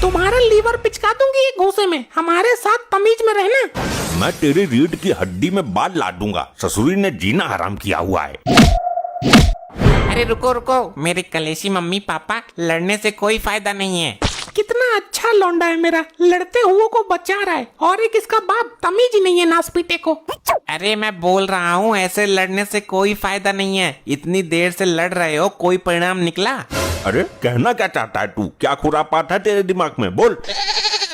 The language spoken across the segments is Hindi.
तुम्हारा लीवर पिचका दूंगी एक घूंसे में, हमारे साथ तमीज में रहना। मैं तेरी रीढ़ की हड्डी में बाल ला दूंगा, ससुरी ने जीना हराम किया हुआ है। अरे रुको रुको, मेरे कलेशी मम्मी पापा, लड़ने से कोई फायदा नहीं है। कितना अच्छा लौंडा है मेरा, लड़ते हुए को बचा रहा है, और एक इसका बाप तमीज ही नहीं है नास पीटे को। अरे मैं बोल रहा हूँ ऐसे लड़ने से कोई फायदा नहीं है। इतनी देर से लड़ रहे हो, कोई परिणाम निकला? अरे कहना क्या चाहता है तू? क्या खुरापात है तेरे दिमाग में, बोल।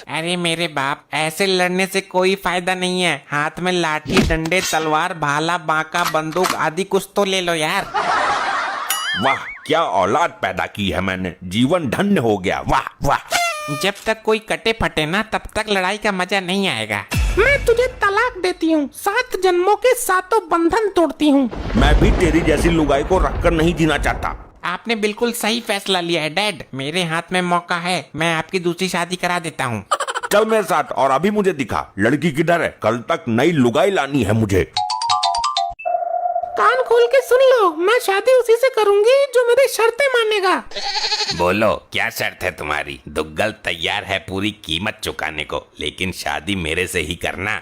अरे मेरे बाप, ऐसे लड़ने से कोई फायदा नहीं है। हाथ में लाठी डंडे तलवार भाला बांका बंदूक आदि कुछ तो ले लो यार। वाह क्या औलाद पैदा की है मैंने, जीवन धन्य हो गया, वाह वाह। जब तक कोई कटे फटे ना, तब तक लड़ाई का मजा नहीं आएगा। मैं तुझे तलाक देती हूँ, 7 जन्मों के 7 बंधन तोड़ती हूँ। मैं भी तेरी जैसी लुगाई को रखकर नहीं जीना चाहता। आपने बिल्कुल सही फैसला लिया है डैड। मेरे हाथ में मौका है, मैं आपकी दूसरी शादी करा देता हूँ। चल मेरे साथ, और अभी मुझे दिखा लड़की किधर है, कल तक नई लुगाई लानी है मुझे। कान खोल के सुन लो, मैं शादी उसी से करूंगी जो मेरी शर्तें मानेगा। बोलो क्या शर्त है तुम्हारी? दुग्गल तैयार है पूरी कीमत चुकाने को, लेकिन शादी मेरे से ही करना।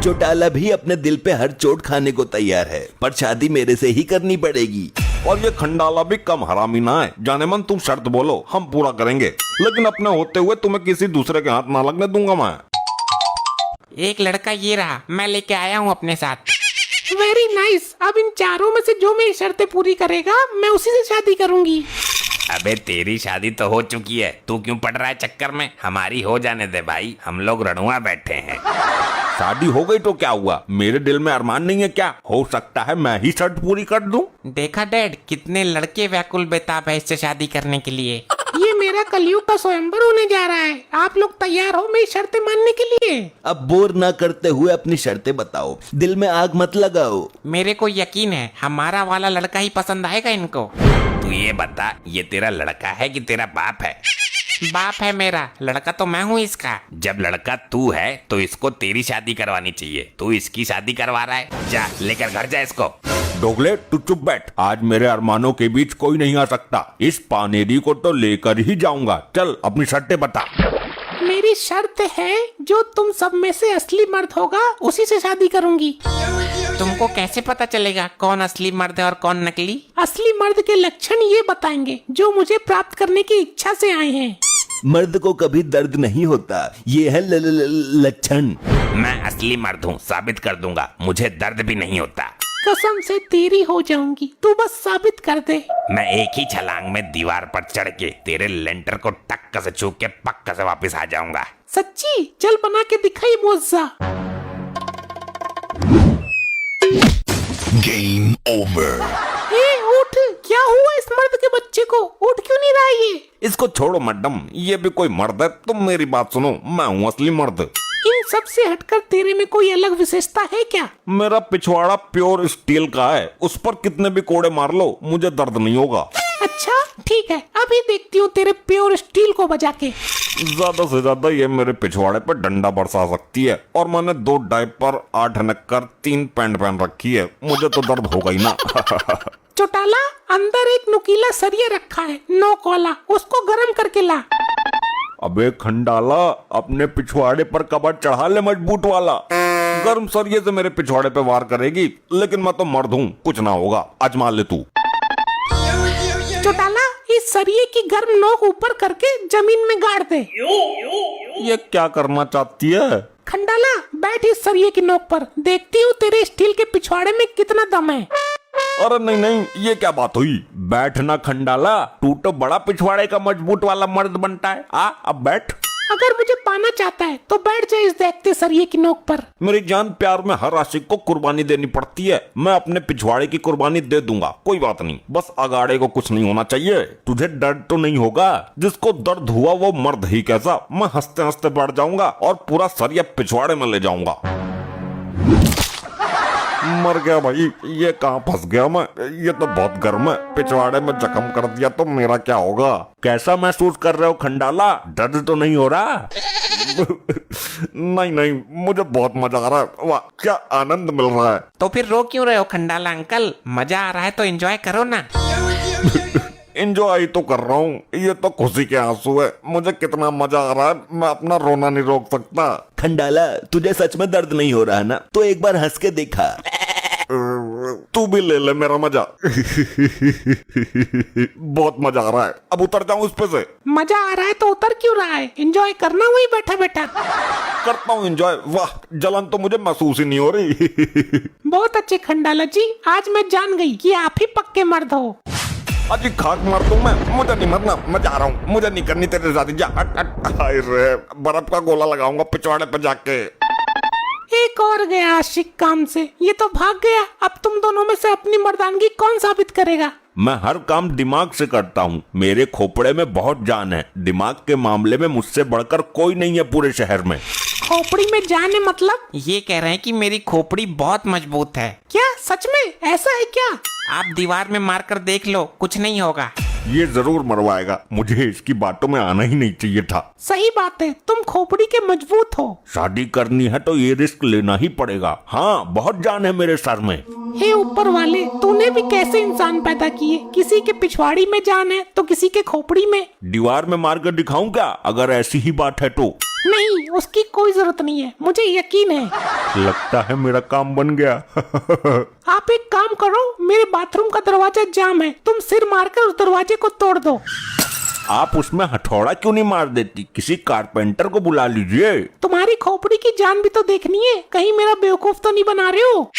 चौटाला भी अपने दिल पे हर चोट खाने को तैयार है, पर शादी मेरे से ही करनी पड़ेगी। और ये खंडाला भी कम हरामी ना है। जाने मन तुम शर्त बोलो, हम पूरा करेंगे, लेकिन अपने होते हुए तुम्हें किसी दूसरे के हाथ ना लगने दूंगा मैं। एक लड़का ये रहा, मैं लेके आया हूँ अपने साथ। Very nice. अब इन चारों में से जो मेरी शर्तें पूरी करेगा, मैं उसी से शादी करूंगी। अबे तेरी शादी तो हो चुकी है, तू क्यों पड़ रहा है चक्कर में? हमारी हो जाने दे भाई, हम लोग रणुआ बैठे हैं। शादी हो गई तो क्या हुआ, मेरे दिल में अरमान नहीं है क्या? हो सकता है मैं ही शर्त पूरी कर दूं। देखा डैड, कितने लड़के व्याकुल बेताब है इससे शादी करने के लिए। ये मेरा कलयुग का स्वयंवर होने जा रहा है। आप लोग तैयार हो मेरी शर्तें मानने के लिए? अब बोर ना करते हुए अपनी शर्तें बताओ, दिल में आग मत लगाओ। मेरे को यकीन है हमारा वाला लड़का ही पसंद आएगा इनको। तू ये बता, ये तेरा लड़का है कि तेरा बाप है? बाप है मेरा, लड़का तो मैं हूँ इसका। जब लड़का तू है तो इसको तेरी शादी करवानी चाहिए, तू इसकी शादी करवा रहा है। जा लेकर घर जा इसको। दोगले तू चुप बैठ, आज मेरे अरमानों के बीच कोई नहीं आ सकता। इस पानेरी को तो लेकर ही जाऊंगा। चल अपनी शर्तें बता। मेरी शर्त है, जो तुम सब में से असली मर्द होगा उसी से शादी करूंगी। तुमको कैसे पता चलेगा कौन असली मर्द है और कौन नकली? असली मर्द के लक्षण ये बताएंगे जो मुझे प्राप्त करने की इच्छा से आए हैं। मर्द को कभी दर्द नहीं होता, ये है लक्षण। मैं असली मर्द हूँ, साबित कर दूंगा। मुझे दर्द भी नहीं होता। कसम से तेरी हो जाऊंगी, तू बस साबित कर दे। मैं एक ही छलांग में दीवार पर चढ़ के तेरे लेंटर को टक्कर से छू के पक्का से वापस आ जाऊंगा। सच्ची? चल बना के दिखाई मुआवजा। Game over. उठ, क्या हुआ इस मर्द के बच्चे को? उठ क्यों नहीं रहा ये? इसको छोड़ो मैडम, ये भी कोई मर्द है? तुम मेरी बात सुनो, मैं हूँ असली मर्द। इन सब से हटकर तेरे में कोई अलग विशेषता है क्या? मेरा पिछवाड़ा प्योर स्टील का है, उस पर कितने भी कोड़े मार लो मुझे दर्द नहीं होगा। अच्छा ठीक है, अभी देखती हूँ तेरे प्योर स्टील को बजा के। ज्यादा से ज्यादा ये मेरे पिछवाड़े पर डंडा बरसा सकती है, और मैंने 2 डायपर 8 नक्कर 3 पैंट पहन रखी है, मुझे तो दर्द होगा ही ना। चौटाला, अंदर एक नुकीला सरिया रखा है, नोक वाला, उसको गरम करके ला। अबे खंडाला, अपने पिछवाड़े पर कबर चढ़ा ले मजबूत वाला। गर्म सरिये से मेरे पिछवाड़े पे वार करेगी, लेकिन मैं तो मर्द हूँ, कुछ ना होगा, आजमा ले तू। चौटाला, इस सरिये की गर्म नोक ऊपर करके जमीन में गाड़ दे। ये क्या करना चाहती है? खंडाला, बैठ इस सरिये की नोक पर, देखती हूँ तेरे स्टील के पिछवाड़े में कितना दम है। अरे नहीं नहीं, ये क्या बात हुई? बैठना खंडाला, तू तो बड़ा पिछवाड़े का मजबूत वाला मर्द बनता है। अब बैठ। अगर मुझे पाना चाहता है तो बैठ जाए इस देखते सरिये की नोक पर। मेरी जान, प्यार में हर आशिक को कुर्बानी देनी पड़ती है। मैं अपने पिछवाड़े की कुर्बानी दे दूंगा, कोई बात नहीं, बस अगाड़े को कुछ नहीं होना चाहिए। तुझे दर्द तो नहीं होगा? जिसको दर्द हुआ वो मर्द ही कैसा। मैं हंसते हंसते बैठ जाऊंगा और पूरा सरिया पिछवाड़े में ले जाऊंगा। मर गया भाई, ये कहाँ फंस गया मैं? ये तो बहुत गर्म है, पिछवाड़े में जख्म कर दिया तो मेरा क्या होगा? कैसा महसूस कर रहे हो खंडाला? दर्द तो नहीं हो रहा? नहीं नहीं, मुझे बहुत मजा आ रहा है, वाह क्या आनंद मिल रहा है। तो फिर रो क्यों रहे हो खंडाला अंकल? मजा आ रहा है तो एंजॉय करो ना। एंजॉय तो कर रहा हूँ, ये तो खुशी के आंसू है। मुझे कितना मजा आ रहा है, मैं अपना रोना नहीं रोक सकता। खंडाला, तुझे सच में दर्द नहीं हो रहा ना? तो एक बार हंस के देखा। तू भी ले ले मेरा मजा। बहुत मजा आ रहा है, अब उतर जाऊं उस पे से? मजा आ रहा है तो उतर क्यों रहा है? एंजॉय करना वही बैठा बैठा। करता हूँ एंजॉय। वाह, जलन तो मुझे महसूस ही नहीं हो रही। बहुत अच्छे खंडाला जी, आज मैं जान गई कि आप ही पक्के मर्द हो। अजी खाक मार दूं मैं, मुझे नहीं मरना, मैं जा रहा हूँ, मुझे नहीं करनी तेरे शादी। जा हट हट। हाय रे, बर्फ का गोला लगाऊंगा पिछवाड़े पे जाके। एक और गया आशिक काम से, ये तो भाग गया। अब तुम दोनों में से अपनी मर्दानगी कौन साबित करेगा? मैं हर काम दिमाग से करता हूँ, मेरे खोपड़े में बहुत जान है। दिमाग के मामले में मुझसे बढ़कर कोई नहीं है पूरे शहर में। खोपड़ी में जान है मतलब? ये कह रहे हैं कि मेरी खोपड़ी बहुत मजबूत है। क्या सच में ऐसा है क्या? आप दीवार में मारकर देख लो, कुछ नहीं होगा। ये जरूर मरवाएगा, मुझे इसकी बातों में आना ही नहीं चाहिए था। सही बात है, तुम खोपड़ी के मजबूत हो। शादी करनी है तो ये रिस्क लेना ही पड़ेगा। हाँ, बहुत जान है मेरे सर में। हे ऊपर वाले, तूने भी कैसे इंसान पैदा किए? किसी के पिछवाड़ी में जान है तो किसी के खोपड़ी में। दीवार में मार कर दिखाऊं क्या, अगर ऐसी ही बात है तो? नहीं, उसकी कोई जरूरत नहीं है, मुझे यकीन है। लगता है मेरा काम बन गया। आप एक काम करो, मेरे बाथरूम का दरवाजा जाम है, तुम सिर मारकर उस दरवाजे को तोड़ दो। आप उसमें हथौड़ा क्यों नहीं मार देती? किसी कारपेंटर को बुला लीजिए। तुम्हारी खोपड़ी की जान भी तो देखनी है, कहीं मेरा बेवकूफ तो नहीं बना रहे हो?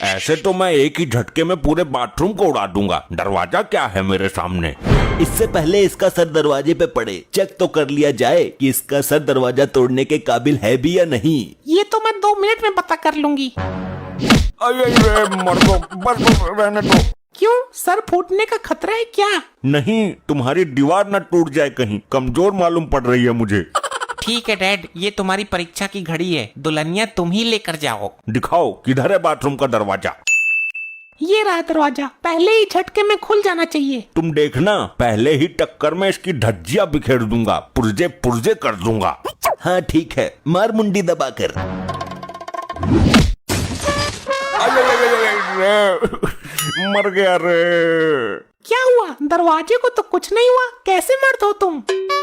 ऐसे तो मैं एक ही झटके में पूरे बाथरूम को उड़ा दूंगा। दरवाजा क्या है मेरे सामने। इससे पहले इसका सर दरवाजे पे पड़े, चेक तो कर लिया जाए कि इसका सर दरवाजा तोड़ने के काबिल है भी या नहीं। ये तो मैं 2 मिनट में पता कर लूंगी। अरे मर दो, बस रहने दो। क्यों, सर फूटने का खतरा है क्या? नहीं, तुम्हारी दीवार न टूट जाए कहीं, कमजोर मालूम पड़ रही है मुझे। ठीक है डैड, ये तुम्हारी परीक्षा की घड़ी है, दुल्हनिया तुम ही लेकर जाओ। दिखाओ किधर है बाथरूम का दरवाजा। ये रहा दरवाजा, पहले ही झटके में खुल जाना चाहिए। तुम देखना, पहले ही टक्कर में इसकी धज्जियां बिखेर दूंगा, पुर्जे पुर्जे कर दूंगा। हाँ ठीक है, मार मुंडी दबाकर। मर गया रे। क्या हुआ? दरवाजे को तो कुछ नहीं हुआ, कैसे मर्द हो तुम?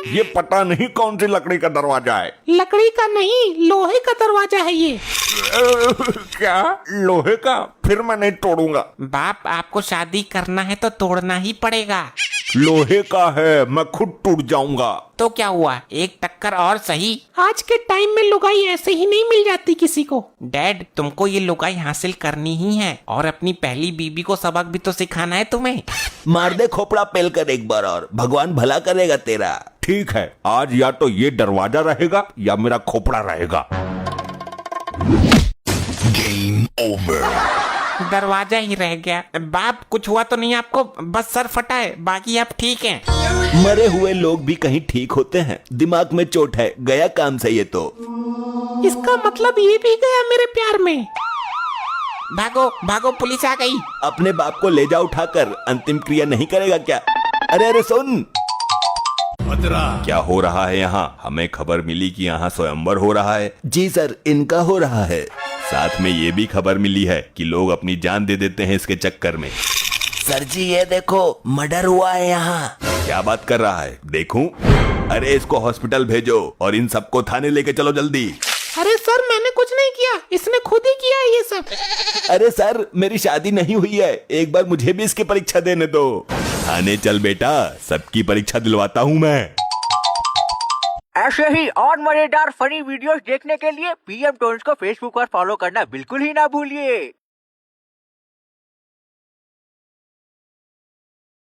ये पता नहीं कौन सी लकड़ी का दरवाजा है। लकड़ी का नहीं, लोहे का दरवाजा है ये। क्या, लोहे का? फिर मैं नहीं तोड़ूंगा। बाप, आपको शादी करना है तो तोड़ना ही पड़ेगा। लोहे का है, मैं खुद टूट जाऊंगा। तो क्या हुआ, एक टक्कर और सही। आज के टाइम में लुगाई ऐसे ही नहीं मिल जाती किसी को। डैड, तुमको ये लुगाई हासिल करनी ही है, और अपनी पहली बीबी को सबक भी तो सिखाना है तुम्हें। मार दे खोपड़ा पेल कर एक बार और, भगवान भला करेगा तेरा। ठीक है, आज या तो ये दरवाजा रहेगा या मेरा खोपड़ा रहेगा। दरवाजा ही रह गया। बाप, कुछ हुआ तो नहीं आपको? बस सर फटा है, बाकी आप ठीक हैं। मरे हुए लोग भी कहीं ठीक होते हैं, दिमाग में चोट है, गया काम से ये तो। इसका मतलब ये भी गया मेरे प्यार में। भागो भागो, पुलिस आ गई। अपने बाप को ले जा उठाकर, अंतिम क्रिया नहीं करेगा क्या? अरे अरे सुन, क्या हो रहा है यहाँ? हमें खबर मिली कि यहाँ स्वयंवर हो रहा है। जी सर, इनका हो रहा है। साथ में ये भी खबर मिली है कि लोग अपनी जान दे देते हैं इसके चक्कर में। सर जी ये देखो, मर्डर हुआ है यहाँ। क्या बात कर रहा है? देखूं? अरे इसको हॉस्पिटल भेजो और इन सबको थाने लेके चलो जल्दी। अरे सर, मैंने कुछ नहीं किया, इसने खुद ही किया है ये सब। अरे सर, मेरी शादी नहीं हुई है, एक बार मुझे भी इसकी परीक्षा देने दो। थाने चल बेटा, सबकी परीक्षा दिलवाता हूँ मैं। ऐसे ही और मजेदार फनी वीडियोस देखने के लिए पीएम टोन्स को फेसबुक पर फॉलो करना बिल्कुल ही ना भूलिए।